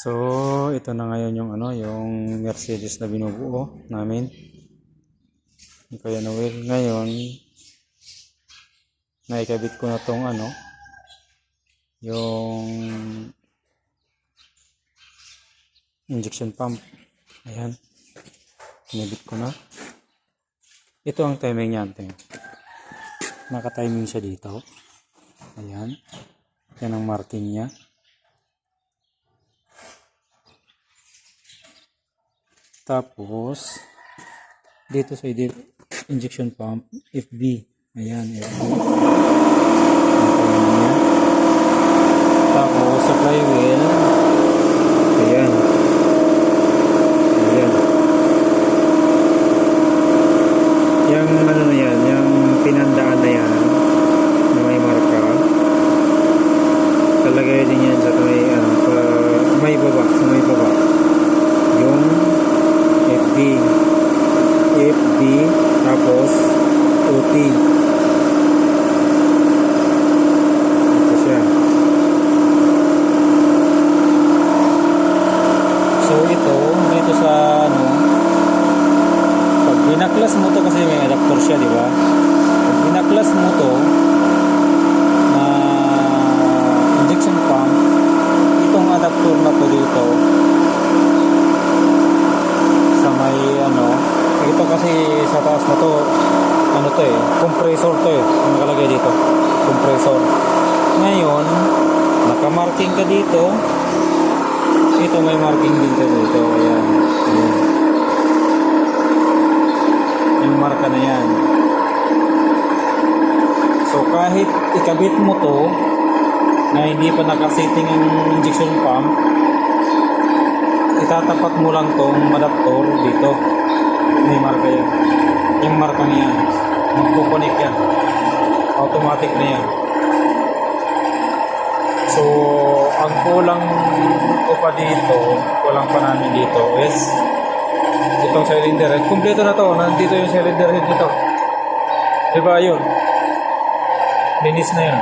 So, ito na ngayon yung yung Mercedes na binubuo namin. Yung Kuya Noel. Ngayon, naikabit ko na tong yung injection pump. Ayan. Kinabit ko na. Ito ang timing niya, ante. Naka-timing siya dito. Ayan. Yan ang marking niya. Tapos, dito sa injection pump, FB. Ayan, FB. Tapos, sa flywheel, ayan. Ayan. Yung na yan, yung pinandaan na yan, na may marka, talagay din yan sa may baba, sa may baba. Yung FB, tapos OT. Ito siya. So ito, dito sa pag binaklas mo to, kasi may adapter siya, di ba? Pag binaklas mo to na injection pump, itong adapter na to dito sa may ito kasi sa taas na to, compressor to ang nakalagay dito, compressor. Ngayon, naka-marking ka dito, ito may marking din ka dito, ayan. Yung marka na yan. So kahit ikabit mo to na hindi pa nakasetting ang injection pump, itatapat mo lang tong adapter dito, may marka yan. Yung marka niya, magkukonek yan, automatic na yan. So ang kulang ko pa dito, kulang pa namin dito is itong cylinder head. Kompleto na to, nandito yung cylinder head dito, diba? Yun, linis na yun.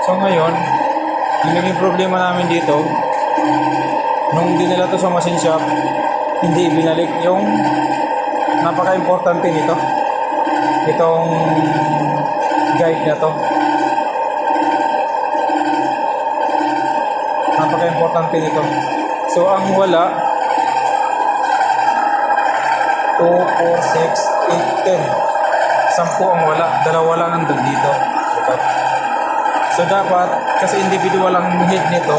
So ngayon, ang naging problema namin dito, nung dinala to sa machine shop, hindi binalik yung napaka-importante nito, itong guide na to. Napaka-importante nito. So ang wala, 2, 4, 6, 8, 10, 10 ang wala, dalawa lang nandun dito. So dapat, kasi individual ang head nito,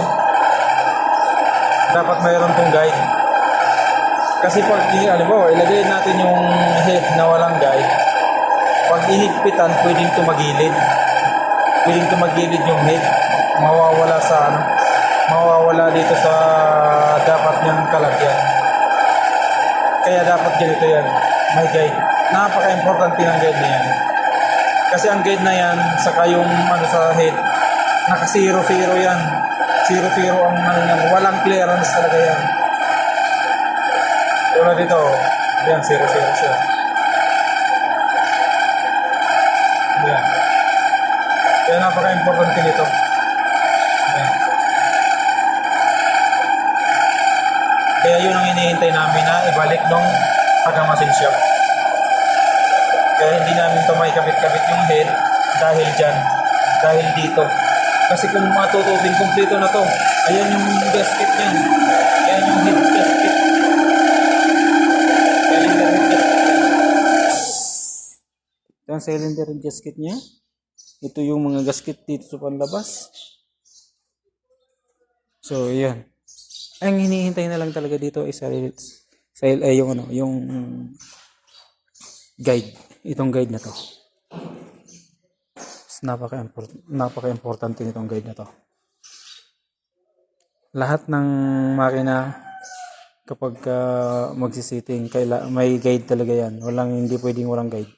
dapat mayroon tong guide. Kasi pag halimbawa ilagay natin yung head na walang guide, pag ihigpitan pwedeng tumagilid yung head, mawawala dito sa dapat niyang kalagyan. Kaya dapat ganito yan, may guide. Napaka-importante ng guide na yan, kasi ang guide na yan saka yung sa head, naka 0-0 yan, 0-0 ang yan, walang clearance talaga yan. Tulad dito, yan, 0-0 siya. Yan. Kaya napaka-importante nito. Yan. Kaya yun ang hinihintay namin na ibalik nung taga-machine shop. Kaya hindi namin ito may kabit-kabit yung head dahil dyan, dahil dito. Kasi kung matututin, kompleto na to. Ayan yung gasket niyan. Ayan yung head gasket. Ito ang cylinder gasket niya. Ito yung mga gasket dito sa panlabas. So, ayan. Ang hinihintay na lang talaga dito is yung guide. Itong guide na to. Napaka-importante nitong guide na to. Lahat ng makina kapag magsisitting, may guide talaga yan. Hindi pwedeng walang guide.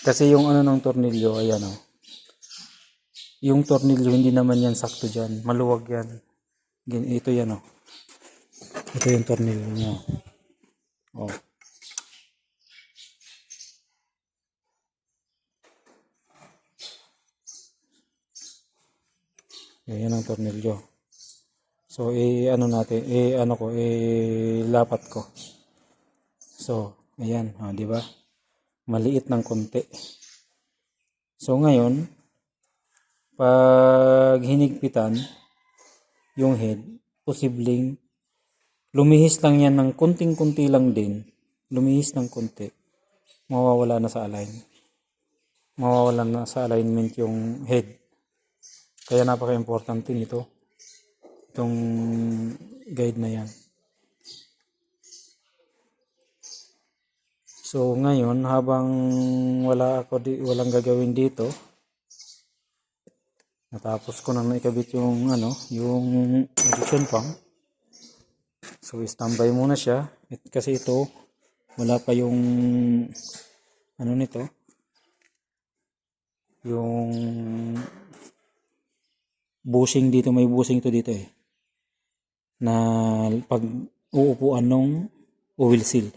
Kasi yung ng tornilyo, ayan o. Yung tornilyo, hindi naman yan sakto dyan. Maluwag yan. Ito yan o. Ito yung tornilyo niya. O. Yan ang tornilyo. So, ano natin, ano ko, lapat ko. So, ayan, di ba? Maliit ng konti. So, ngayon, pag hinigpitan yung head, posibleng lumihis lang yan ng kunting-kunti lang din. Lumihis ng konti. Mawawala na sa align. Mawawala na sa alignment yung head. Kaya napaka-importante nito. Itong guide na yan. So ngayon habang walang gagawin dito, natapos ko na naikabit yung yung ignition pump. So standby muna siya kasi ito wala pa yung nito, yung bushing dito, may bushing to dito na pag uupuan ng oil seal.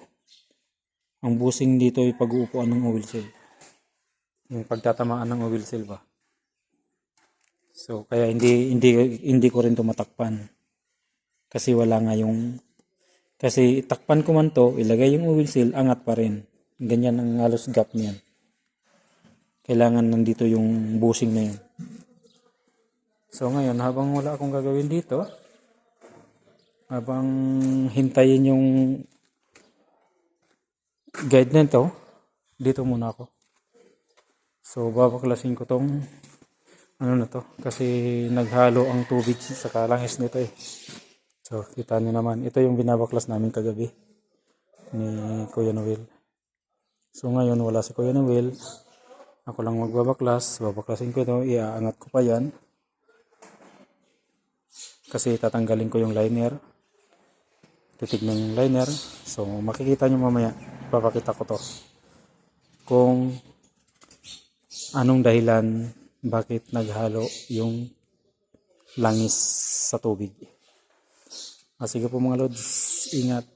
Ang bushing dito ay pag-uupuan ng oil seal. Yung pagtatamaan ng oil seal ba. So kaya hindi ko rin tumatakpan. Kasi wala nga kasi takpan ko man to, ilagay yung oil seal, angat pa rin. Ganyan ang halos gap niyan. Kailangan nandito yung bushing na yun. So ngayon habang wala akong gagawin dito, habang hintayin yung guide nito, dito muna ako. So babaklasin ko tong na to kasi naghalo ang tubig sa kalangis nito So kita niyo naman, ito yung binabaklas namin kagabi ni Kuya Noel. So ngayon wala si Kuya Noel, ako lang magbabaklas. Babaklasin ko ito, iaangat ko pa yan kasi tatanggalin ko yung liner, titig ng liner. So makikita nyo mamaya, papakita ko to kung anong dahilan bakit naghalo yung langis sa tubig. Sige po mga lods, ingat,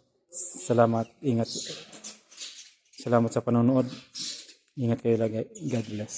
salamat sa panonood, ingat kayo lagi, God bless.